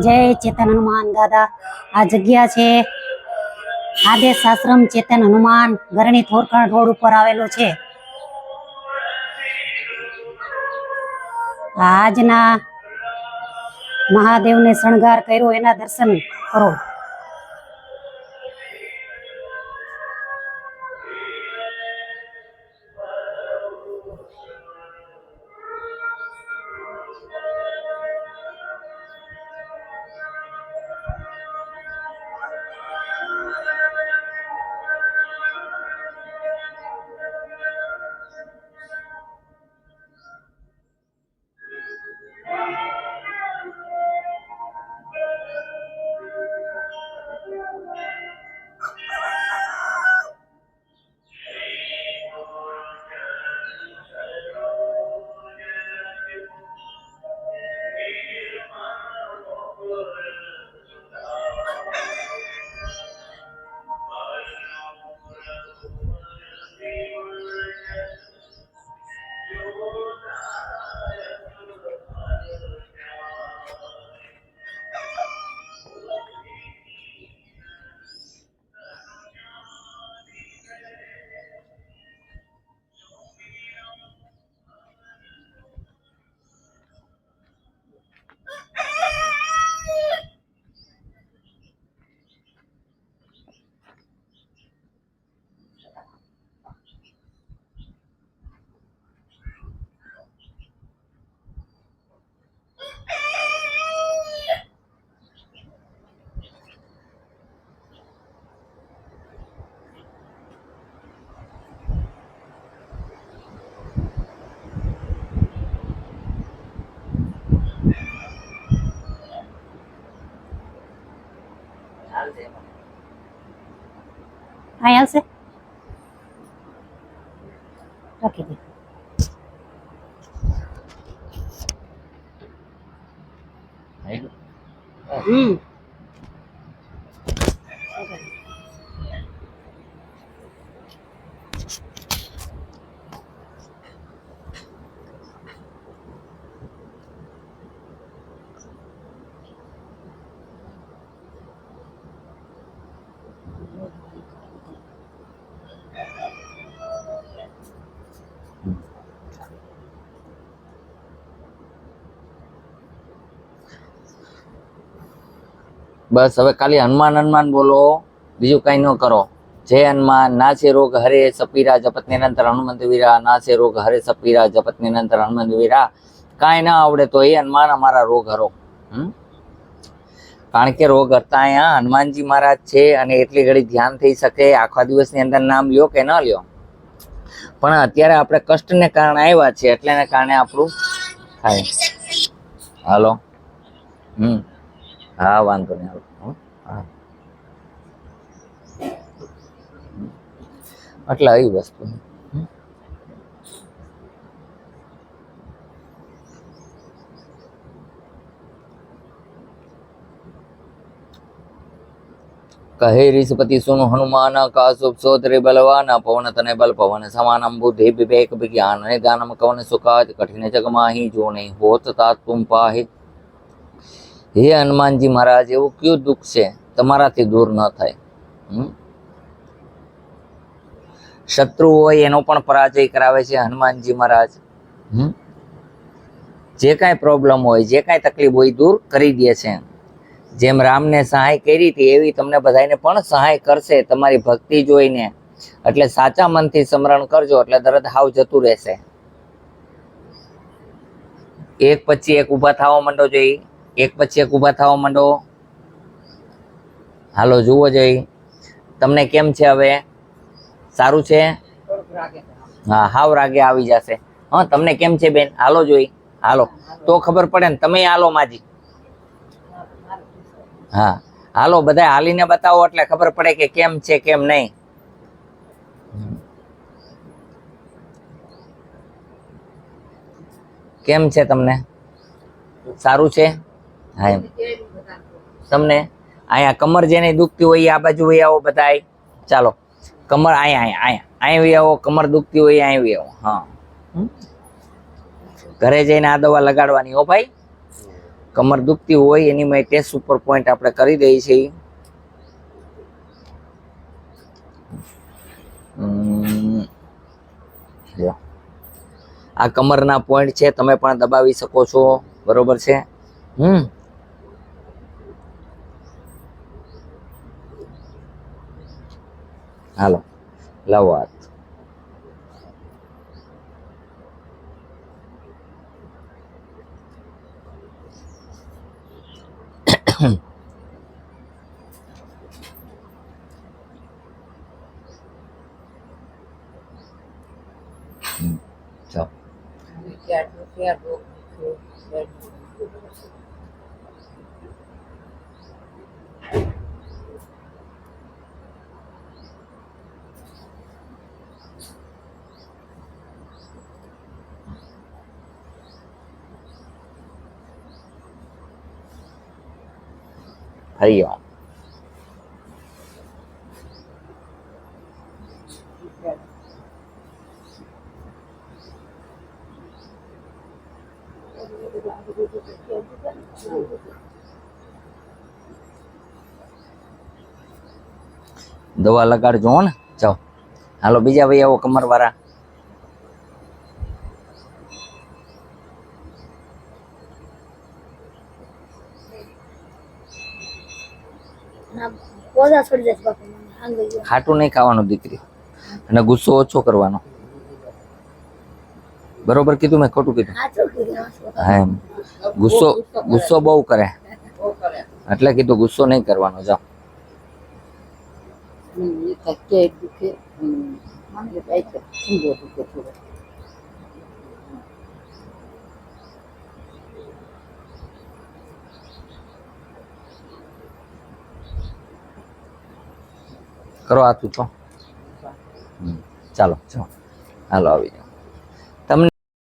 જય ચેતન હનુમાન દાદા. આ જગ્યા છે આદેશ આશ્રમ ચેતન હનુમાન ગરણી થોરખણ રોડ ઉપર આવેલો છે. આજના મહાદેવને શણગાર કર્યો, એના દર્શન કરો. અહીં આવશે રાખી દે. બસ હવે ખાલી હનુમાન હનુમાન બોલો, બીજું કઈ ન કરો. જય હનુમાન. નાશે રોગ હરે સપીરા જપત નિરંતર હનુમંત વીરા. નાશે રોગ હરે સપીરા જપત નિરંતર હનુમંત વીરા. કાંઈ ના આવડે તો એ હનુમાન અમારા રોગ હરો. કારણ કે રોગ હરતા અહીંયા હનુમાનજી મહારાજ છે, અને એટલી ઘડી ધ્યાન થઈ શકે. આખા દિવસની અંદર નામ લ્યો કે ન લ્યો, પણ અત્યારે આપણે કષ્ટને કારણે આવ્યા છે, એટલે એને કારણે આપણું થાય. હાલો. હા, વાંધો નહીં. હા, એટલે આવી વસ્તુ કહે ઋષિપતિ સુન હનુમાન કા શુભ સોદરે બલવાન પવન તને બલ પવન સમાનમ બુદ્ધિ વિવેક વિજ્ઞાન ગાનમ કવન સુકાજ કઠિન જગ માહી જો નહીં હોત તા તુમ પાહિ. હે હનુમાનજી મહારાજ, એવું કયું દુઃખ છે તમારાથી દૂર ન થાય? શત્રુ હોય એનો પણ પરાજય કરાવે છે હનુમાનજી મહારાજ. જે કાંઈ પ્રોબ્લેમ હોય, જે કાંઈ તકલીફ હોય, દૂર કરી દે છે. જેમ રામને સહાય કરી હતી એવી તમને બધાને પણ સહાય કરશે તમારી ભક્તિ જોઈને. એટલે સાચા મનથી સ્મરણ કરજો, એટલે તરત હાવ જતું રહેશે. એક પછી એક ઊભા થવા માંડો જોઈ, એક પછી એક ઊભા થવા માંડો. હાલો, જુઓ જોઈ તમને કેમ છે હવે? સારું છે? હા, હાવ રાગે આવી જશે. હા, તમને કેમ છે બેન? હાલો જોઈ, હાલો તો ખબર પડે ને. તમે હાલો માજી. હા, હાલો બધા હાલીને બતાવો, એટલે ખબર પડે કે કેમ છે કેમ નહીં. કેમ છે તમને? સારું છે? હા, એમ તમને અહીંયા કમર જેને દુખતી હોય આ બાજુ વહી આવો બધાય. ચાલો, કમર અહીંયા વહી આવો. કમર દુખતી હોય અહીંયા વહી આવો. હા, ઘરે જઈને આ દવા લગાડવાની હો ભાઈ. કમર દુખતી હોય એની માટે સુપર પોઈન્ટ આપણે કરી દઈએ છીએ. જો આ કમરના પોઈન્ટ છે, તમે પણ દબાવી શકો છો, બરોબર છે. હાલો લાવો હાથ. ચાલો હરિઓમ. દવા લગાડજો ને. જાઓ હાલો બીજા ભાઈ આવો કમર વાળા. ખાટું નહીં ખાવાનું દીકરી, અને ગુસ્સો ઓછો કરવાનો. બરોબર કીધું મેં ખોટું કીધું? હા એમ ગુસ્સો બહુ કરે એટલે કીધું ગુસ્સો નહીં કરવાનો. જાઓ કરો હાથ ઊંચો. ચાલો ચાલો હાલો આવી જાઓ.